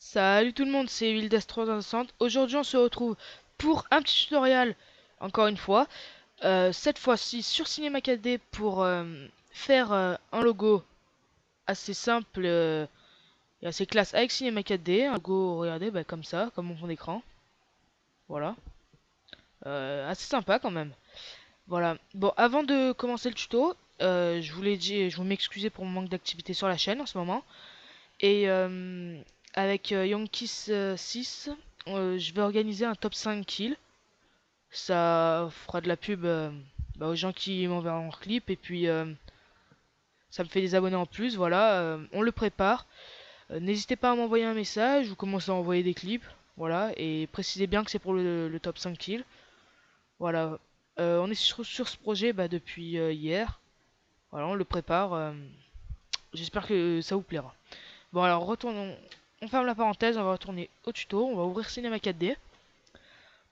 Salut tout le monde, c'est Wildes360. Aujourd'hui, on se retrouve pour un petit tutoriel, encore une fois. Cette fois-ci sur Cinema 4D pour faire un logo assez simple et assez classe avec Cinema 4D. Un logo, regardez, bah, comme ça, comme mon fond d'écran. Voilà. Assez sympa quand même. Voilà. Bon, avant de commencer le tuto, je voulais m'excuser pour mon manque d'activité sur la chaîne en ce moment. Et avec Yonkis 6, je vais organiser un top 5 kills. Ça fera de la pub aux gens qui m'enverront leur clip. Et puis ça me fait des abonnés en plus. Voilà, on le prépare. N'hésitez pas à m'envoyer un message ou commencer à envoyer des clips. Voilà, et précisez bien que c'est pour le top 5 kills. Voilà, on est sur ce projet depuis hier. Voilà, on le prépare. J'espère que ça vous plaira. Bon, alors retournons. On ferme la parenthèse, on va retourner au tuto. On va ouvrir Cinema 4D.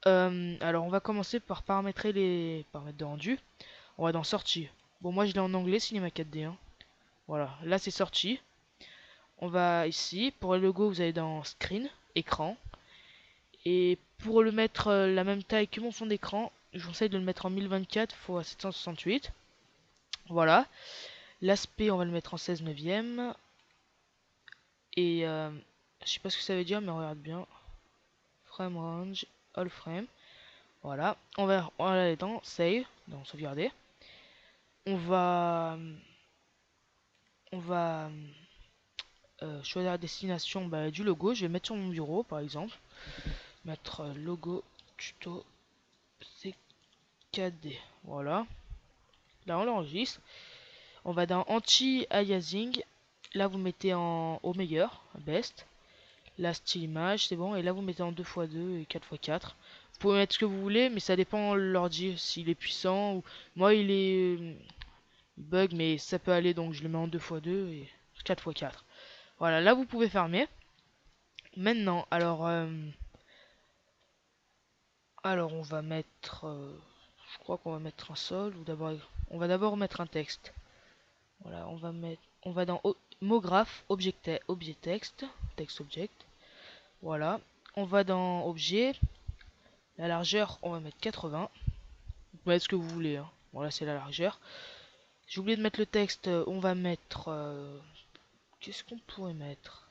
Alors, on va commencer par paramétrer les paramètres de rendu. On va dans sortie. Bon, moi je l'ai en anglais, Cinema 4D. Hein. Voilà, là c'est sorti. On va ici. Pour le logo, vous allez dans screen, écran. Et pour le mettre la même taille que mon fond d'écran, je vous conseille de le mettre en 1024 x 768. Voilà. L'aspect, on va le mettre en 16 neuvième. Et je sais pas ce que ça veut dire, mais regarde bien. Frame range, all frame. Voilà. On va aller dans save, dans sauvegarder. On va, on va choisir la destination du logo. Je vais mettre sur mon bureau, par exemple. Mettre logo tuto CKD. Voilà. Là, on l'enregistre. On va dans anti-aliasing. Là, vous mettez au meilleur, best. Là, style image, c'est bon. Et là, vous mettez en 2x2 et 4x4. Vous pouvez mettre ce que vous voulez, mais ça dépend de l'ordi, s'il est puissant. Ou... Moi, il bug, mais ça peut aller, donc je le mets en 2x2 et 4x4. Voilà, là, vous pouvez fermer. Maintenant, alors on va mettre... je crois qu'on va mettre un sol, ou d'abord... On va d'abord mettre un texte. Voilà, on va dans mot graphe, objet texte, text object. Voilà, on va dans objet, la largeur, on va mettre 80. Vous pouvez mettre ce que vous voulez. Hein. Voilà, c'est la largeur. J'ai oublié de mettre le texte, on va mettre... qu'est-ce qu'on pourrait mettre?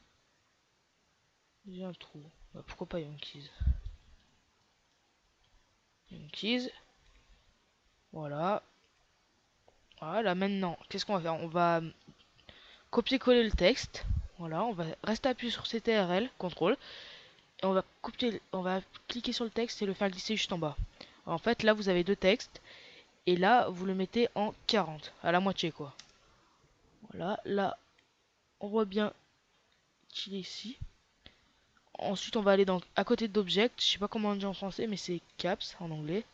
J'ai un trou. Bah, pourquoi pas Yankees? Yankees. Voilà. Voilà, maintenant, qu'est-ce qu'on va faire? On va copier-coller le texte. Voilà, on va rester appuyé sur CTRL, CTRL, et on va cliquer sur le texte et le faire glisser juste en bas. En fait, là, vous avez deux textes, et là, vous le mettez en 40, à la moitié, quoi. Voilà, là, on voit bien qu'il est ici. Ensuite, on va aller à côté d'Object, je sais pas comment on dit en français, mais c'est Caps en anglais.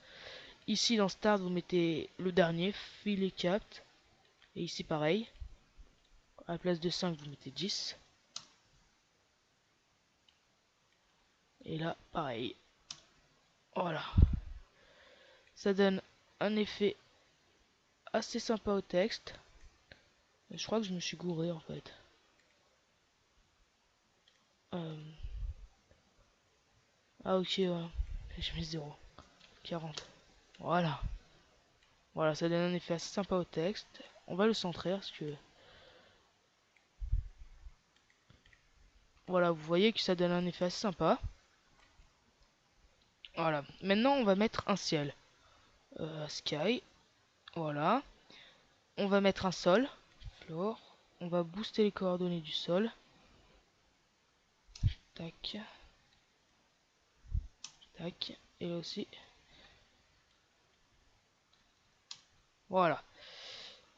Ici, dans Start, vous mettez le dernier, Fill et Capt, et ici, pareil. À la place de 5, vous mettez 10. Et là, pareil. Voilà. Ça donne un effet assez sympa au texte. Je crois que je me suis gouré en fait. Euh... Ah ok, ouais. J'ai mis 0. 40. Voilà. Voilà, ça donne un effet assez sympa au texte. On va le centrer parce que... Voilà, vous voyez que ça donne un effet assez sympa. Voilà. Maintenant, on va mettre un ciel. Sky. Voilà. On va mettre un sol. Floor. On va booster les coordonnées du sol. Tac. Tac. Et là aussi. Voilà.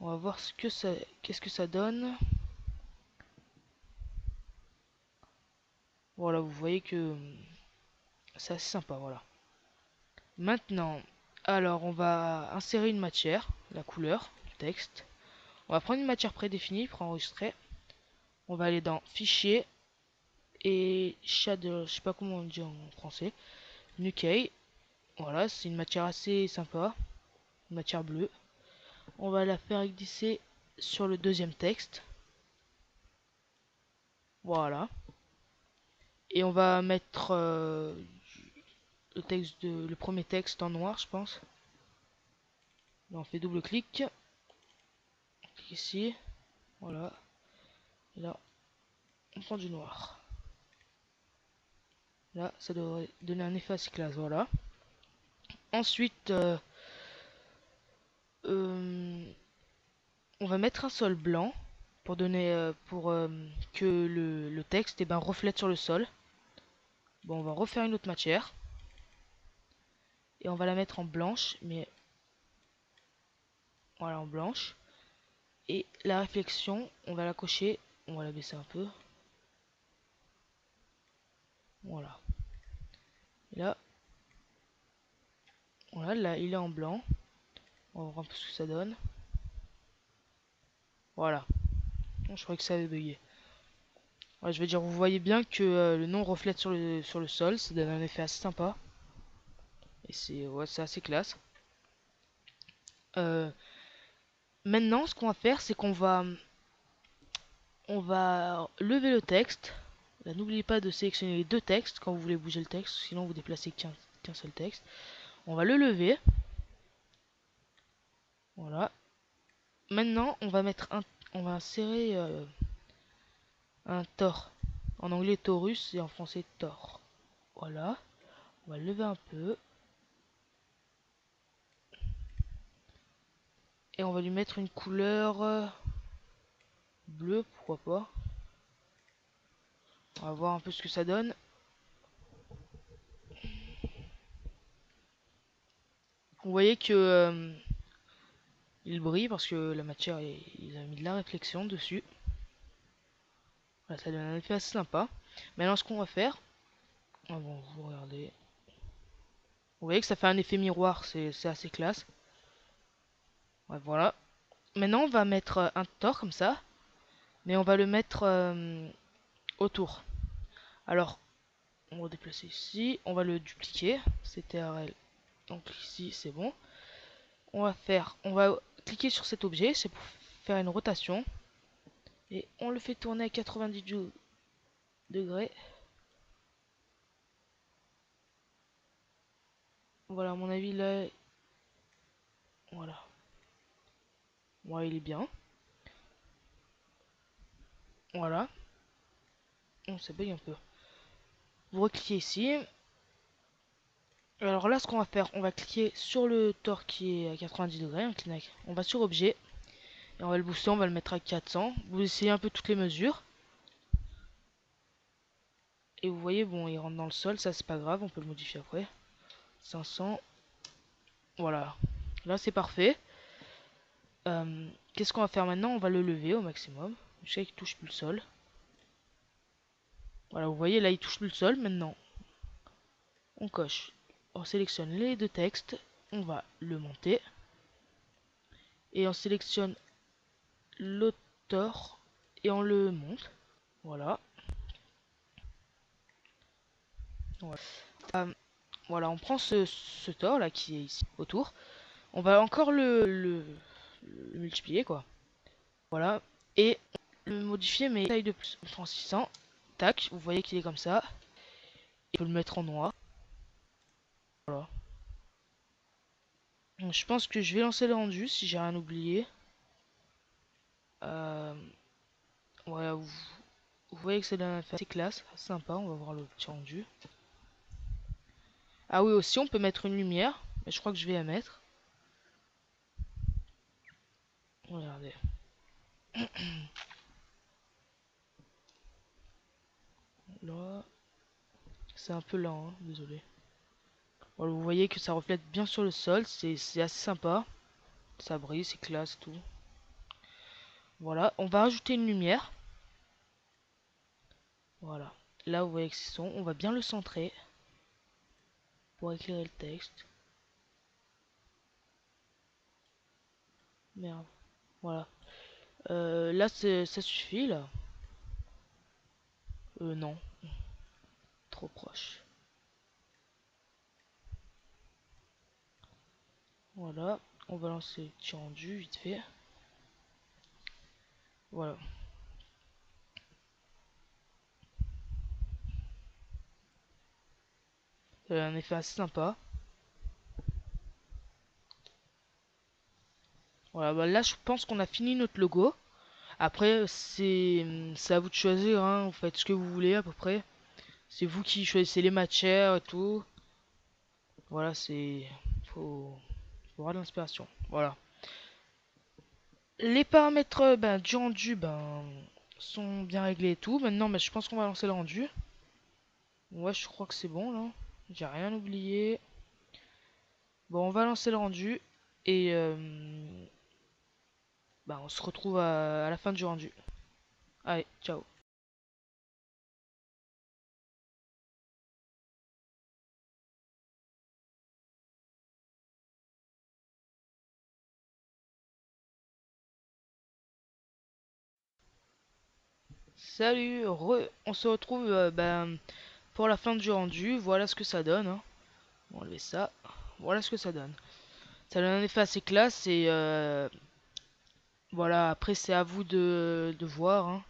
On va voir qu'est-ce que ça donne. Voilà, vous voyez que c'est assez sympa, voilà. Maintenant, alors on va insérer une matière, la couleur, du texte. On va prendre une matière prédéfinie pour enregistrer. On va aller dans Fichier et Shader, je sais pas comment on dit en français. Nuke. Voilà, c'est une matière assez sympa, une matière bleue. On va la faire glisser sur le deuxième texte. Voilà. Et on va mettre le premier texte en noir, je pense. Là, on fait double clic. Clic ici. Voilà. Et là, on prend du noir. Là, ça devrait donner un effet assez classe. Voilà. Ensuite, on va mettre un sol blanc pour donner que le texte reflète sur le sol. Bon, on va refaire une autre matière et on va la mettre en blanche, mais voilà, en blanche. Et la réflexion, on va la cocher, on va la baisser un peu. Voilà. Et là, voilà, là, il est en blanc. On va voir un peu ce que ça donne. Voilà. Je croyais que ça avait bugué. Ouais, je veux dire, vous voyez bien que le nom reflète sur le sol, ça donne un effet assez sympa. Et c'est assez classe. Euh, Maintenant, ce qu'on va faire, c'est on va lever le texte. Là, n'oubliez pas de sélectionner les deux textes quand vous voulez bouger le texte, sinon vous déplacez qu'un seul texte. On va le lever. Voilà. Maintenant, on va insérer un Tor. En anglais Taurus et en français Tor. Voilà. On va le lever un peu. Et on va lui mettre une couleur bleue, pourquoi pas. On va voir un peu ce que ça donne. Vous voyez que il brille parce que la matière, il a mis de la réflexion dessus. Voilà, ça donne un effet assez sympa. Maintenant, ce qu'on va faire, bon, vous regardez. Vous voyez que ça fait un effet miroir, c'est assez classe. Ouais, voilà. Maintenant, on va mettre un Tor comme ça, mais on va le mettre autour. Alors, on va déplacer ici, on va le dupliquer, CTRL, donc ici c'est bon. On va cliquer sur cet objet, c'est pour faire une rotation, et on le fait tourner à 90 degrés. Voilà, à mon avis là, voilà, voilà il est bien. Voilà, on ça bug un peu. Vous recliquez ici. Alors là, ce qu'on va faire, on va cliquer sur le Tor qui est à 90 degrés, on va sur objet, et on va le booster, on va le mettre à 400. Vous essayez un peu toutes les mesures. Et vous voyez, bon, il rentre dans le sol, ça c'est pas grave, on peut le modifier après. 500. Voilà. Là c'est parfait. Qu'est-ce qu'on va faire maintenant? On va le lever au maximum. Jusqu'à ce qu'il touche plus le sol. Voilà, vous voyez, là il touche plus le sol. Maintenant, on coche. On sélectionne les deux textes. On va le monter. Et on sélectionne l'auteur. Et on le monte. Voilà. Voilà. Voilà, on prend ce tort là qui est ici autour. On va encore le multiplier quoi. Voilà. Et le modifier mais taille de plus. On prend 600. Tac, vous voyez qu'il est comme ça. Et on peut le mettre en noir. Voilà. Donc, je pense que je vais lancer le rendu si j'ai rien oublié. Euh, voilà, vous voyez que c'est assez classe, assez sympa. On va voir le petit rendu. Ah oui, aussi on peut mettre une lumière. Mais je crois que je vais la mettre. Regardez. Là, c'est un peu lent, hein, désolé. Voilà, vous voyez que ça reflète bien sur le sol, c'est assez sympa. Ça brille, c'est classe et tout. Voilà, on va ajouter une lumière. Voilà, là vous voyez que c'est son. On va bien le centrer pour éclairer le texte. Merde, voilà. Là, ça suffit là. Non, trop proche. Voilà, on va lancer le petit rendu vite fait. Voilà. Un effet assez sympa. Voilà, bah là je pense qu'on a fini notre logo. Après c'est à vous de choisir, hein. Vous faites ce que vous voulez à peu près. C'est vous qui choisissez les matières et tout. Voilà, faut avoir de l'inspiration. Voilà. Les paramètres du rendu sont bien réglés et tout. Maintenant, je pense qu'on va lancer le rendu. Ouais, je crois que c'est bon là. J'ai rien oublié. Bon, on va lancer le rendu et on se retrouve à la fin du rendu. Allez, ciao. Salut, on se retrouve pour la fin du rendu. Voilà ce que ça donne, hein. On va enlever ça. Voilà ce que ça donne. Ça donne un effet assez classe et voilà. Après, c'est à vous de voir, hein.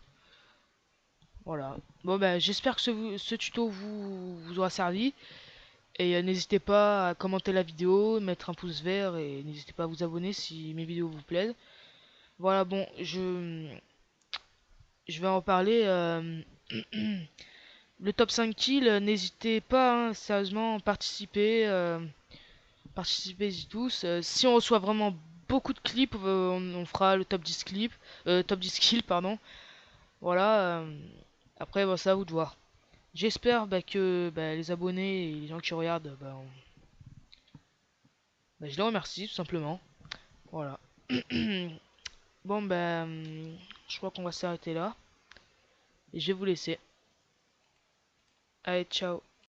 Voilà. Bon, j'espère que ce tuto vous aura servi. Et n'hésitez pas à commenter la vidéo, mettre un pouce vert et n'hésitez pas à vous abonner si mes vidéos vous plaisent. Voilà, bon, je vais en parler. Le top 5 kills, n'hésitez pas, hein, sérieusement, participez-y tous. Si on reçoit vraiment beaucoup de clips, on fera le top 10 clips, top 10 kills, pardon. Voilà, après, c'est à vous de voir. J'espère que les abonnés et les gens qui regardent, je les remercie tout simplement. Voilà. Bon, je crois qu'on va s'arrêter là. Et je vais vous laisser. Allez, ciao.